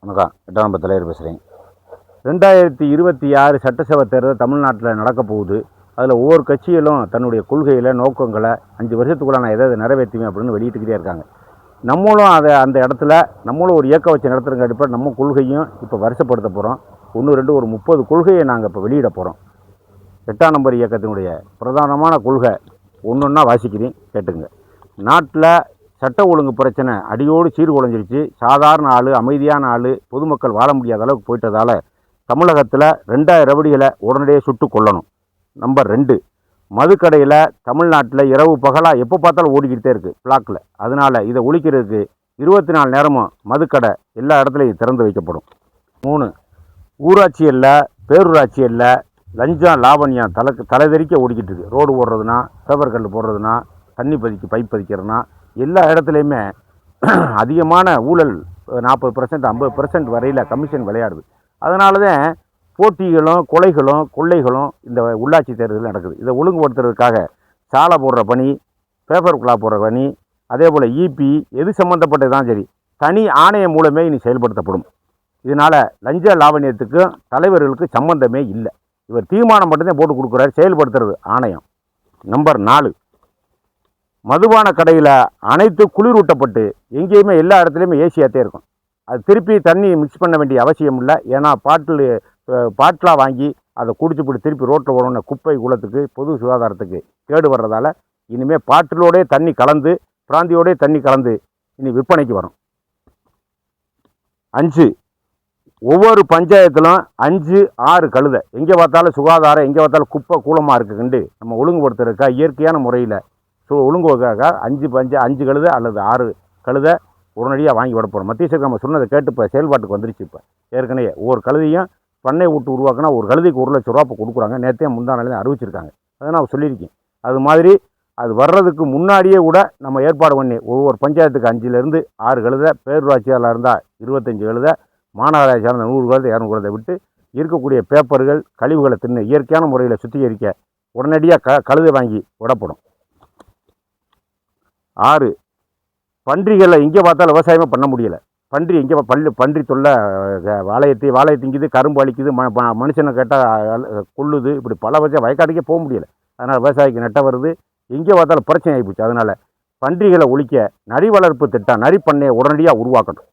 வணக்கம். 8ஆம் நம்பர் தலைவர் பேசுகிறேன். 2026 சட்டசபை தேர்தல் தமிழ்நாட்டில் நடக்க போகுது. அதில் ஒவ்வொரு கட்சிகளும் தன்னுடைய கொள்கையில் நோக்கங்களை 5 வருஷத்துக்குள்ள நான் எதை நிறைவேற்றுவேன் அப்படின்னு வெளியிட்டுக்கிட்டே இருக்காங்க. நம்மளும் அந்த இடத்துல நம்மளும் ஒரு இயக்க வச்சு நடத்துகிற அடிப்படை நம்ம கொள்கையும் இப்போ வருஷப்படுத்த போகிறோம். 1, 2 ஒரு 30 கொள்கையை நாங்கள் இப்போ வெளியிட போகிறோம். 8ஆம் நம்பர் இயக்கத்தினுடைய பிரதானமான கொள்கை ஒன்றா வாசிக்கிறேன், கேட்டுங்க. நாட்டில் சட்ட ஒழுங்கு பிரச்சனை அடியோடு சீர்குலைஞ்சிருச்சு. சாதாரண ஆள், அமைதியான ஆள், பொதுமக்கள் வாழ முடியாத அளவுக்கு போயிட்டதால் தமிழகத்தில் 2000 ரவுடிகளை உடனடியாக சுட்டு கொல்லணும். நம்பர் 2, மதுக்கடையில் தமிழ்நாட்டில் இரவு பகலாக எப்போ பார்த்தாலும் ஓடிக்கிட்டே இருக்குது பிளாக்கில். அதனால் இதை ஒழிக்கிறதுக்கு 24 நேரமும் மதுக்கடை எல்லா இடத்துலையும் திறந்து வைக்கப்படும். 3, ஊராட்சியில் பேரூராட்சியில் லஞ்சம் லாவணியம் தலைதெறிக்க ஓடிக்கிட்டு இருக்குது. ரோடு போடுறதுனா, பேப்பர் கல் போடுறதுனா, தண்ணி பைப் பதிக்கிறதுனா எல்லா இடத்துலையுமே அதிகமான ஊழல் 40%, 50% வரையில் கமிஷன் விளையாடுது. அதனால தான் போட்டிகளும், கொலைகளும், கொள்ளைகளும் இந்த உள்ளாட்சி தேர்தலில் நடக்குது. இதை ஒழுங்குபடுத்துறதுக்காக சாலை போடுற பணி, பேப்பர் குழா போடுற பணி, அதே போல் இபி எது சம்மந்தப்பட்டது தான் சரி தனி ஆணையம் மூலமே இனி செயல்படுத்தப்படும். இதனால் லஞ்ச லாவணியத்துக்கும் தலைவர்களுக்கு சம்பந்தமே இல்லை. இவர் தீர்மானம் மட்டும்தான் போட்டு கொடுக்குறாரு, செயல்படுத்துறது ஆணையம். நம்பர் 4, மதுபான கடையில் அனைத்து குளிரூட்டப்பட்டு எங்கேயுமே எல்லா இடத்துலையுமே ஏசியாத்தே இருக்கும். அது திருப்பி தண்ணி மிக்ஸ் பண்ண வேண்டிய அவசியம் இல்லை. ஏன்னா பாட்டிலாக வாங்கி அதை குடிச்சுப்பிட்டு திருப்பி ரோட்டில் வரணும்னு குப்பை குளத்துக்கு, பொது சுகாதாரத்துக்கு கேடு வர்றதால இனிமேல் பாட்டிலோடே தண்ணி கலந்து, பிராந்தியோடே தண்ணி கலந்து இனி விற்பனைக்கு வரும். 5, ஒவ்வொரு பஞ்சாயத்திலும் 5, 6 கழுதை எங்கே பார்த்தாலும் சுகாதாரம், எங்கே பார்த்தாலும் குப்பை கூலமாக இருக்குதுண்டு நம்ம ஒழுங்குபடுத்துறதுக்கா இயற்கையான முறையில் ஒழுங்குக்காக 5 கழுதை அல்லது 6 கழுதை உடனடியாக வாங்கி விட போகிறோம். மத்திய அரசு நம்ம சொன்னதை கேட்டு இப்போ செயல்பாட்டுக்கு வந்துருச்சு. இப்போ ஏற்கனவே ஒவ்வொரு கழுதையும் பண்ணை விட்டு உருவாக்கினா ஒரு கழுதைக்கு 1 லட்சம் ரூபா இப்போ கொடுக்குறாங்க. நேற்றே முந்தானாலே அறிவிச்சிருக்காங்க. அதை நான் சொல்லியிருக்கேன். அது மாதிரி அது வர்றதுக்கு முன்னாடியே கூட நம்ம ஏற்பாடு பண்ணி ஒவ்வொரு பஞ்சாயத்துக்கு 5லேருந்து 6 கழுதை, பேரூராட்சியால் இருந்தால் 25 கழுதை, மாநகராட்சியாக இருந்தால் 100 கழுதை, 200 கழுதை விட்டு இருக்கக்கூடிய பேப்பர்கள், கழிவுகளை தின்னு இயற்கையான முறையில் சுத்திகரிக்க உடனடியாக கழுதை வாங்கி விடப்படும். 6, பன்றிகளை எங்கே பார்த்தாலும் விவசாயமே பண்ண முடியலை. பன்றி எங்கே பன்றி தொல்லை வாழையை திங்குது, கரும்பு அழிக்குது, மனுஷனை கேட்டால் கொள்ளுது. இப்படி பல வயக்காட்டுக்கே போக முடியலை. அதனால் விவசாயிக்கு நெட்டை வருது, எங்கே பார்த்தாலும் பிரச்சனை ஆகிப்போச்சு. அதனால் பன்றிகளை ஒழிக்க நரி வளர்ப்பு திட்டம், நரி பண்ணையை உடனடியாக உருவாக்கணும்.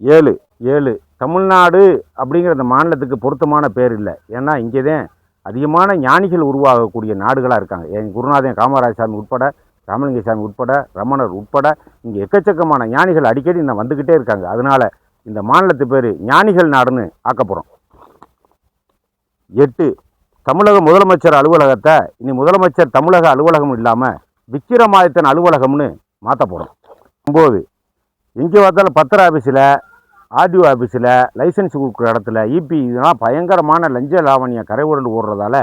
7, தமிழ்நாடு அப்படிங்கிற அந்த மாநிலத்துக்கு பொருத்தமான பேர் இல்லை. ஏன்னா இங்கே தான் அதிகமான ஞானிகள் உருவாகக்கூடிய நாடுகளாக இருக்காங்க. என் குருநாதன் காமராஜ் சாமி உட்பட, ராமலிங்க சாமி உட்பட, ரமணர் உட்பட இங்கே எக்கச்சக்கமான ஞானிகள் அடிக்கடி இன்னும் வந்துக்கிட்டே இருக்காங்க. அதனால் இந்த மாநிலத்து பேர் ஞானிகள் நாடுன்னு ஆக்கப்படுறோம். 8, தமிழக முதலமைச்சர் அலுவலகத்தை இனி முதலமைச்சர் தமிழக அலுவலகம் இல்லாமல் விக்கிரமாதித்தன் அலுவலகம்னு மாற்ற போகிறோம். 9, எங்கே பார்த்தாலும் பத்திர ஆஃபீஸில், ஆர்டிஓ ஆஃபீஸில், லைசன்ஸ் கொடுக்குற இடத்துல இபி இதெல்லாம் பயங்கரமான லஞ்ச லாவணியம் கரை உருண்டு ஓடுறதால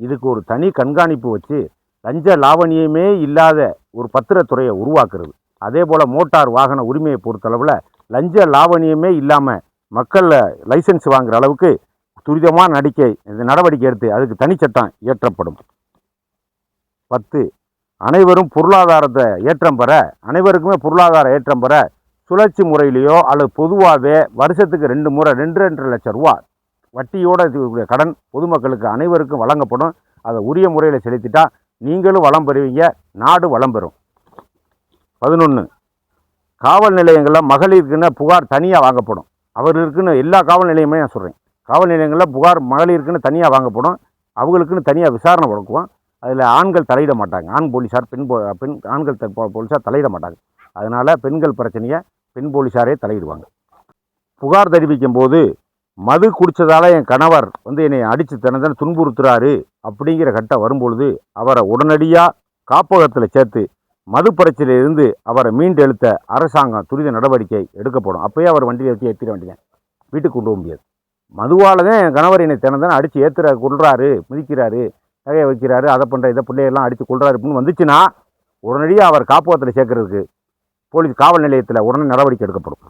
இதுக்கு ஒரு தனி கண்காணிப்பு வச்சு லஞ்ச லாவணியமே இல்லாத ஒரு பத்திரத்துறையை உருவாக்குறது. அதே போல் மோட்டார் வாகன உரிமையை பொறுத்தளவில் லஞ்ச லாவணியமே இல்லாமல் மக்களில் லைசன்ஸ் வாங்குகிற அளவுக்கு துரிதமான நடவடிக்கை எடுத்து அதுக்கு தனிச்சட்டம் இயற்றப்படும். 10, அனைவரும் பொருளாதாரத்தை அனைவருக்குமே பொருளாதார ஏற்றம் பெற சுழற்சி முறையிலையோ அல்லது பொதுவாகவே வருஷத்துக்கு 2 முறை 2.5 லட்சம் ரூபா வட்டியோட கடன் பொதுமக்களுக்கு அனைவருக்கும் வழங்கப்படும். அதை உரிய முறையில் செலுத்திட்டா நீங்களும் வளம் பெறுவீங்க, நாடு வளம் பெறும். 11, காவல் நிலையங்களில் மகளிருக்குன்னு புகார் தனியாக வாங்கப்படும். அவர்களுக்குன்னு எல்லா காவல் நிலையமே நான் சொல்கிறேன். காவல் நிலையங்களில் புகார் மகளிருக்குன்னு தனியாக வாங்கப்படும். அவங்களுக்குன்னு தனியாக விசாரணை கொடுக்குவோம். அதில் ஆண்கள் தலையிட மாட்டாங்க. ஆண் போலீஸார், ஆண்கள் போலீஸார் தலையிட மாட்டாங்க. அதனால் பெண்கள் பிரச்சனையை பெண் போலீஸாரே தலையிடுவாங்க. புகார் தெரிவிக்கும் போது மது குடித்ததால் என் கணவர் என்னை அடித்து தினந்தன துன்புறுத்துறாரு அப்படிங்கிற கட்டம் வரும்பொழுது அவரை உடனடியாக காப்பகத்தில் சேர்த்து மது பிரச்சனையிலிருந்து அவரை மீண்டெழுத்த அரசாங்கம் துரித நடவடிக்கை எடுக்கப்படும். அப்போயே அவர் வண்டியை வச்சு ஏற்றிட வேண்டியதான், வீட்டுக்கு கொண்டு போக முடியாது. மதுவால் தான் என் கணவர் என்னை தினந்தன அடித்து கொள்றாரு, மிதிக்கிறாரு, நகையை வைக்கிறாரு, அதை பண்ணுற இதை பிள்ளையெல்லாம் அடித்து கொள்றாரு அப்படின்னு வந்துச்சுன்னா உடனடியாக அவர் காப்பகத்தில் சேர்க்கறதுக்கு போலீஸ் காவல் நிலையத்தில் உடனே நடவடிக்கை எடுக்கப்படும்.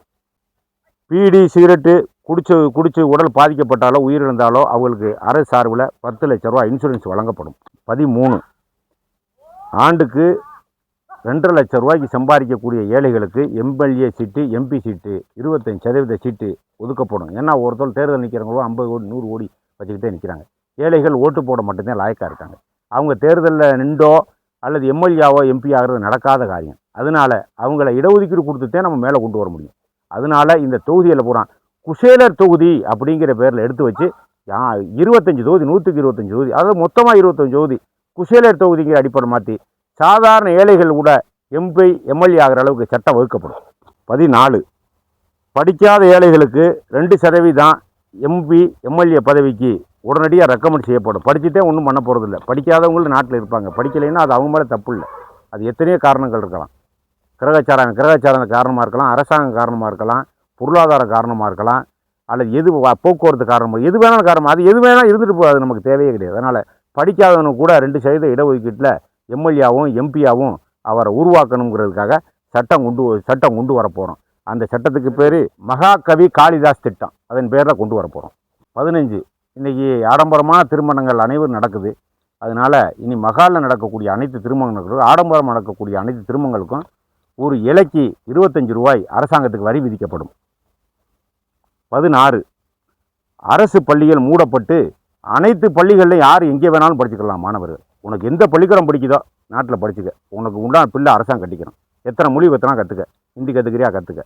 பீடி, சிகரெட்டு குடிச்சு உடல் பாதிக்கப்பட்டாலோ உயிரிழந்தாலோ அவங்களுக்கு அரசு சார்பில் 10 லட்ச ரூபா இன்சூரன்ஸ் வழங்கப்படும். 13, ஆண்டுக்கு 2.5 லட்சம் ரூபாய்க்கு சம்பாதிக்கக்கூடிய ஏழைகளுக்கு எம்எல்ஏ சீட்டு, எம்பி சீட்டு 25% சீட்டு ஒதுக்கப்படும். ஏன்னா ஒருத்தர் தேர்தல் நிற்கிறவங்களும் 50 கோடி 100 கோடி வச்சுக்கிட்டே நிற்கிறாங்க. ஏழைகள் ஓட்டு போட மட்டும்தான் லாயக்காக இருக்காங்க. அவங்க தேர்தலில் நின்றோ அல்லது எம்எல்ஏவோ எம்பி ஆகிறது நடக்காத காரியம். அதனால அவங்கள இடஒதுக்கீடு கொடுத்துட்டே நம்ம மேலே கொண்டு வர முடியும். அதனால இந்த தொகுதியில் பூரா குசேலர் தொகுதி அப்படிங்கிற பேரில் எடுத்து வச்சு 25 தொகுதி, 125 தொகுதி, அதாவது மொத்தமாக 25 தொகுதி குசேலர் தொகுதிங்கிற அடிப்படை மாற்றி சாதாரண ஏழைகள் கூட எம்பி எம்எல்ஏ ஆகிற அளவுக்கு சட்டம் வகுக்கப்படும். 14 படிக்காத ஏழைகளுக்கு 2% எம்பி எம்எல்ஏ பதவிக்கு உடனடியாக ரெக்கமெண்ட் செய்யப்படும். படிச்சுட்டே ஒன்றும் பண்ண போகிறதில்ல. படிக்காதவங்களும் நாட்டில் இருப்பாங்க. படிக்கலைன்னா அது அவங்க மேலே தப்பு இல்லை. அது எத்தனையோ காரணங்கள் இருக்கலாம். கிரகச்சாரம் காரணமாக இருக்கலாம், அரசாங்கம் காரணமாக இருக்கலாம், பொருளாதார காரணமாக இருக்கலாம், அல்லது போக்குவரத்து காரணமாக எது வேணாலும் காரணம். அது எது வேணாலும் இருந்துட்டு போகாது, நமக்கு தேவையே கிடையாது. அதனால் படிக்காதவனுக்கு கூட 2% இடஒதுக்கீட்டில் எம்எல்ஏவும் எம்பியாவும் அவரை உருவாக்கணுங்கிறதுக்காக சட்டம் கொண்டு வர போகிறோம். அந்த சட்டத்துக்கு பேர் மகாகவி காளிதாஸ் திட்டம். அதன் பேரில் கொண்டு வர போகிறோம். 15 இன்றைக்கி ஆடம்பரமான திருமணங்கள் அனைவரும் நடக்குது. அதனால் இனி மகாலில் நடக்கக்கூடிய அனைத்து திருமணங்களுக்கும், ஆடம்பரம் நடக்கக்கூடிய அனைத்து திருமணங்களுக்கும் ஒரு இலைக்கு 25 ரூபாய் அரசாங்கத்துக்கு வரி விதிக்கப்படும். 16 அரசு பள்ளிகள் மூடப்பட்டு அனைத்து பள்ளிகளில் யார் எங்கே வேணாலும் படிச்சுக்கலாம். மாணவர்கள் உனக்கு எந்த பள்ளிக்கூடம் பிடிக்குதோ நாட்டில் படிச்சுக்க. உனக்கு உண்டான பிள்ளை அரசாங்கம் கட்டிக்கிறோம். எத்தனை மொழி கற்றுனா கற்றுக்க. ஹிந்தி கற்றுக்கிறியா கற்றுக்க,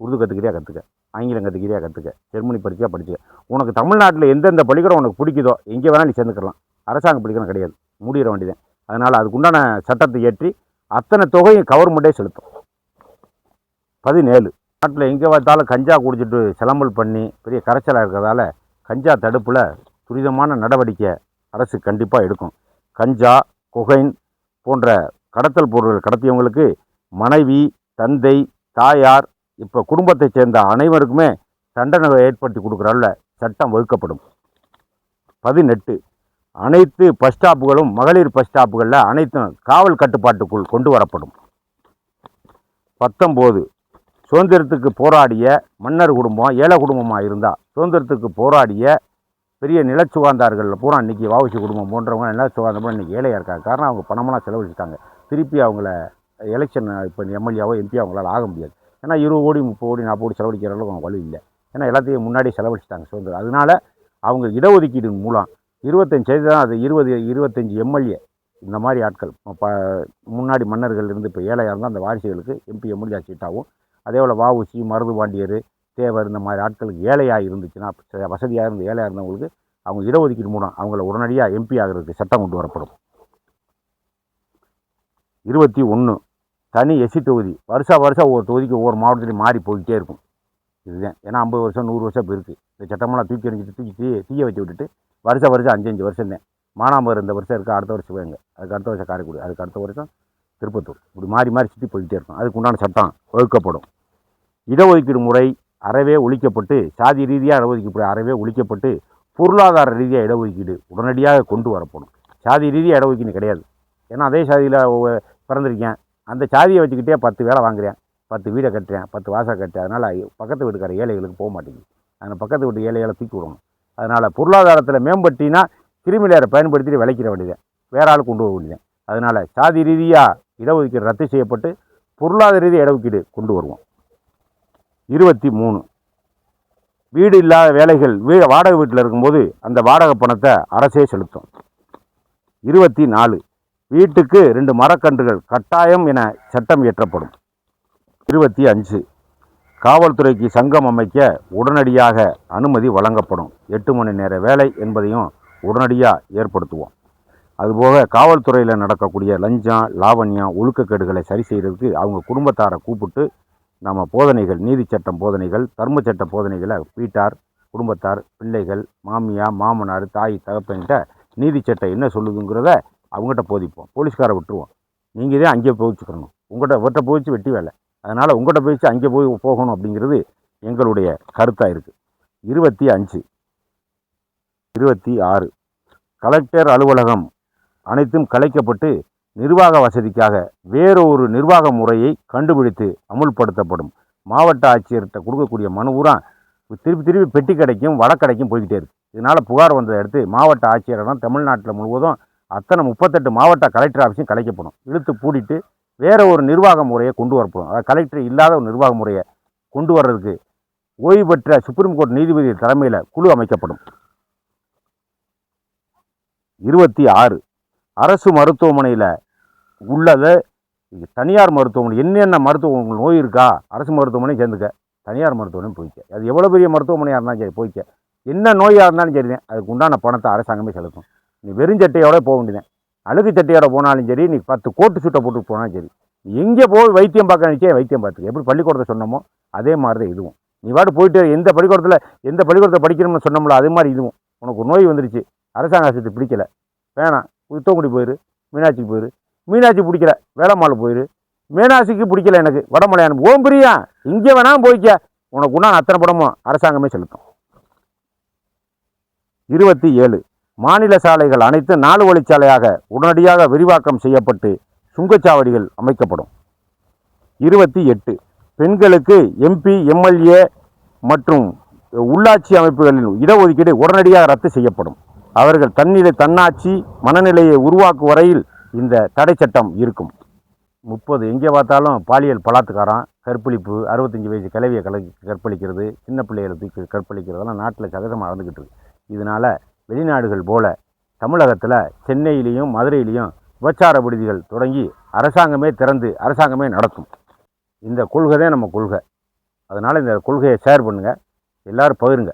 உருது கற்றுக்கிறியா கற்றுக்க, ஆங்கிலம் கற்றுக்கிறியா கற்றுக்க, ஜெர்மனி படிச்சியா படிச்சுக்க. உனக்கு தமிழ்நாட்டில் எந்தெந்த பள்ளிக்கூடம் உனக்கு பிடிக்குதோ எங்கே வேணாலும் நீ சேர்ந்துக்கலாம். அரசாங்கம் பள்ளிக்கூடம் கிடையாது, மூடிட வேண்டியதான். அதனால் அதுக்குண்டான சட்டத்தை ஏற்றி அத்தனை தொகையும் கவர்மெண்ட்டே செலுத்தும். 17 நாட்டில் எங்கே பார்த்தாலும் கஞ்சா குடிச்சிட்டு சிலம்பல் பண்ணி பெரிய கரைச்சலாக இருக்கிறதால கஞ்சா தடுப்பில் துரிதமான நடவடிக்கை அரசு கண்டிப்பாக எடுக்கும். கஞ்சா, கொகைன் போன்ற கடத்தல் பொருட்கள் கடத்தியவங்களுக்கு மனைவி, தந்தை, தாயார், இப்போ குடும்பத்தைச் சேர்ந்த அனைவருக்குமே தண்டனை ஏற்படுத்தி கொடுக்குறால சட்டம் வகுக்கப்படும். 18 அனைத்து பஸ் ஸ்டாப்புகளும் மகளிர் பஸ் ஸ்டாப்புகளில் அனைத்தும் காவல் கட்டுப்பாட்டுக்குள் கொண்டு வரப்படும். 19 சுதந்திரத்துக்கு போராடிய மன்னர் குடும்பம் ஏழை குடும்பமாக இருந்தால் சுதந்திரத்துக்கு போராடிய பெரிய நிலச்சுகாந்தார்கள் பூரா இன்றைக்கி வாவுசி குடும்பம் போன்றவங்க நிலச்சுகாந்தமாக இன்றைக்கி ஏழையாக இருக்காங்க. காரணம் அவங்க பணமெல்லாம் செலவழிச்சிட்டாங்க. திருப்பி அவங்கள எலெக்ஷன் இப்போ எம்எல்ஏவோ எம்பியோ அவங்களால ஆக முடியாது. ஏன்னா 20 கோடி 30 கோடி 40 கோடி செலவழிக்கிற அளவுக்கு அவங்க வழி இல்லை. ஏன்னா எல்லாத்தையும் முன்னாடி செலவழிச்சிட்டாங்க சுதந்திரம். அதனால் அவங்க இடஒதுக்கீடு மூலம் 25% தான். அது 25 எம்எல்ஏ இந்த மாதிரி ஆட்கள் முன்னாடி மன்னர்கள் இருந்து இப்போ ஏழையாக இருந்தால் அந்த வாரிசுகளுக்கு எம்பி எம்எல்ஏ சீட்டாகவும், அதே போல் வாவுசி, மருதுபாண்டியர், தேவர் இந்த மாதிரி ஆட்களுக்கு ஏழையாக இருந்துச்சுன்னா, வசதியாக இருந்து ஏழையாக இருந்தவங்களுக்கு அவங்க இடஒதுக்கீடு மூலம் அவங்கள உடனடியாக எம்பி ஆகிறதுக்கு சட்டம் கொண்டு வரப்படும். 21 தனி எஸ்சி தொகுதி. வருஷம் ஒவ்வொரு தொகுதிக்கு ஒவ்வொரு மாவட்டத்திலையும் மாறி போய்கிட்டே இருக்கும். இதுதான். ஏன்னா 50 வருஷம் 100 வருஷம் இப்போ இருக்குது. இந்த சட்டமெல்லாம் தூக்கி எறிஞ்சிட்டு தீய வச்சு விட்டுட்டு வருஷம் 5 வருஷம் தான். மானாமதுரை இந்த வருஷம் இருக்குது, அடுத்த வருஷம் வேங்க, அதுக்கு அடுத்த வருஷம் காரைக்குடி, அதுக்கு அடுத்த வருஷம் திருப்பத்தூர், இப்படி மாறி சுற்றி போய்கிட்டே இருக்கும். அதுக்கு உண்டான சட்டம் வகுக்கப்படும். இடஒதுக்கீடு முறை அறவே ஒழிக்கப்பட்டு, சாதி ரீதியாக இடஒதுக்கீடு அறவே ஒழிக்கப்பட்டு, பொருளாதார ரீதியாக இடஒதுக்கீடு உடனடியாக கொண்டு வரப்படும். சாதி ரீதியாக இடஒதுக்கீடு கிடையாது. ஏன்னா அதே சாதியில் பிறந்திருக்கேன், அந்த சாதியை வச்சுக்கிட்டே 10 வேலை வாங்குறேன், 10 வீடை கட்டுறேன், 10 வாசல் கட்டுறேன். அதனால் பக்கத்து வீட்டுக்கார ஏழைகளுக்கு போக மாட்டேங்குது. அதனால் பக்கத்து வீட்டு ஏழைகளை தூக்கி விடணும். அதனால் பொருளாதாரத்தில் மேம்பட்டினா கிருமிலேயரை பயன்படுத்திட்டு விளைக்கிற வேண்டியதான், வேற ஆள் கொண்டு போக வேண்டியதான். அதனால் சாதி ரீதியாக இடஒதுக்கீடு ரத்து செய்யப்பட்டு பொருளாதார ரீதியாக இடஒதுக்கீடு கொண்டு வருவோம். 23 வீடு இல்லாத வேலைகள் வாடகை வீட்டில் இருக்கும்போது அந்த வாடகை பணத்தை அரசே செலுத்தும். 24 வீட்டுக்கு 2 மரக்கன்றுகள் கட்டாயம் என சட்டம் இயற்றப்படும். 25 காவல்துறைக்கு சங்கம் அமைக்க உடனடியாக அனுமதி வழங்கப்படும். 8 மணி நேர வேலை என்பதையும் உடனடியாக ஏற்படுத்துவோம். அதுபோக காவல்துறையில் நடக்கக்கூடிய லஞ்சம், லாவண்யம், ஒழுக்கக்கேடுகளை சரி செய்கிறதுக்கு அவங்க குடும்பத்தாரை கூப்பிட்டு நம்ம போதனைகள், நீதி சட்டம் போதனைகள், தர்ம சட்ட போதனைகளை வீட்டார், குடும்பத்தார், பிள்ளைகள், மாமியார், மாமனார், தாய், தகப்பன்கிட்ட நீதி சட்டம் என்ன சொல்லுதுங்கிறத அவங்ககிட்ட போதிப்போம். போலீஸ்காரை விட்டுருவோம். நீங்கள் தான் அங்கே போய்ச்சுக்கணும். இவர்கிட்ட போயிச்சு வெட்டி வேலை. அதனால் உங்கள்கிட்ட போயிச்சு அங்கே போகணும் அப்படிங்கிறது எங்களுடைய கருத்தாக இருக்குது. 26 கலெக்டர் அலுவலகம் அனைத்தும் கலைக்கப்பட்டு நிர்வாக வசதிக்காக வேறொரு நிர்வாக முறையை கண்டுபிடித்து அமுல்படுத்தப்படும். மாவட்ட ஆட்சியர்கிட்ட கொடுக்கக்கூடிய மனு பூரா திருப்பி பெட்டி கடைக்கும் வடக்கடைக்கும் போய்கிட்டே இருக்குது. இதனால் புகார் வந்ததை அடுத்து மாவட்ட ஆட்சியரிடம் தமிழ்நாட்டில் முழுவதும் அத்தனை 38 மாவட்ட கலெக்டர் ஆஃபீஸும் கலைக்கப்படும். இழுத்து பூடிட்டு வேறு ஒரு நிர்வாக முறையை கொண்டு வரப்படும். அதாவது கலெக்டர் இல்லாத ஒரு நிர்வாக முறையை கொண்டு வர்றதுக்கு ஓய்வு பெற்ற சுப்ரீம் கோர்ட் நீதிபதி தலைமையில் குழு அமைக்கப்படும். 26 அரசு மருத்துவமனையில் உள்ளதை தனியார் மருத்துவமனை என்னென்ன மருத்துவ நோய் இருக்கா அரசு மருத்துவமனை சேர்ந்துக்க, தனியார் மருத்துவமனை போய்க்க. அது எவ்வளோ பெரிய மருத்துவமனையாக இருந்தாலும் சரி போய்க்க. என்ன நோயாக இருந்தாலும் சரிதான், அதுக்கு உண்டான பணத்தை அரசாங்கமே செலுத்தும். நீ வெறுஞ்சட்டையோட போக வேண்டியதான். அழுகு சட்டையோட போனாலும் சரி, நீ 10 கோட்டு சுட்டை போட்டு போனாலும் சரி, நீ எங்கே போய் வைத்தியம் பார்க்க நினச்சே வைத்தியம் பார்த்துக்க. எப்படி பள்ளிக்கூடத்தை சொன்னமோ அதே மாதிரி தான் இதுவும். நீ பாட்டு போயிட்டு எந்த பள்ளிக்கூடத்தில் படிக்கணும்னு சொன்னோம்ல அதே மாதிரி இதுவும். உனக்கு ஒரு நோய் வந்துருச்சு, அரசாங்க ஆஸ்பத்திரி பிடிக்கலை, வேணாம் உத்தங்குடி போயிரு, மீனாட்சிக்கு போயிரு. மீனாட்சி பிடிக்கல வேளம்மாள் போயிரு. மீனாட்சிக்கு பிடிக்கல எனக்கு வடமலையான் ஓம் பிரியா, இங்கே வேணாம் போய்க்க. உனக்கு உண்டான அத்தனை படமும் அரசாங்கமே செலுத்தும். 27 மாநில சாலைகள் அனைத்து 4 வழிச்சாலையாக உடனடியாக விரிவாக்கம் செய்யப்பட்டு சுங்கச்சாவடிகள் அமைக்கப்படும். 28 பெண்களுக்கு எம்பி எம்எல்ஏ மற்றும் உள்ளாட்சி அமைப்புகளில் இடஒதுக்கீடு உடனடியாக ரத்து செய்யப்படும். அவர்கள் தன்னாட்சி மனநிலையை உருவாக்கும் வரையில் இந்த தடை சட்டம் இருக்கும். 30 எங்கே பார்த்தாலும் பாலியல் பலாத்காரம், கற்பழிப்பு, 65 வயசு கிழவியை கற்பழிக்கிறது, சின்ன பிள்ளைகளை தூக்கி கற்பழிக்கிறதெல்லாம் நாட்டில் சகஜமாக நடந்துக்கிட்டு இருக்கு. இதனால் வெளிநாடுகள் போல தமிழகத்தில் சென்னையிலையும் மதுரையிலையும் விபச்சார விடுதிகள் தொடங்கி அரசாங்கமே திறந்து அரசாங்கமே நடத்தும். இந்த கொள்கை தான் நம்ம கொள்கை. அதனால் இந்த கொள்கையை ஷேர் பண்ணுங்கள், எல்லோரும் பகிருங்க.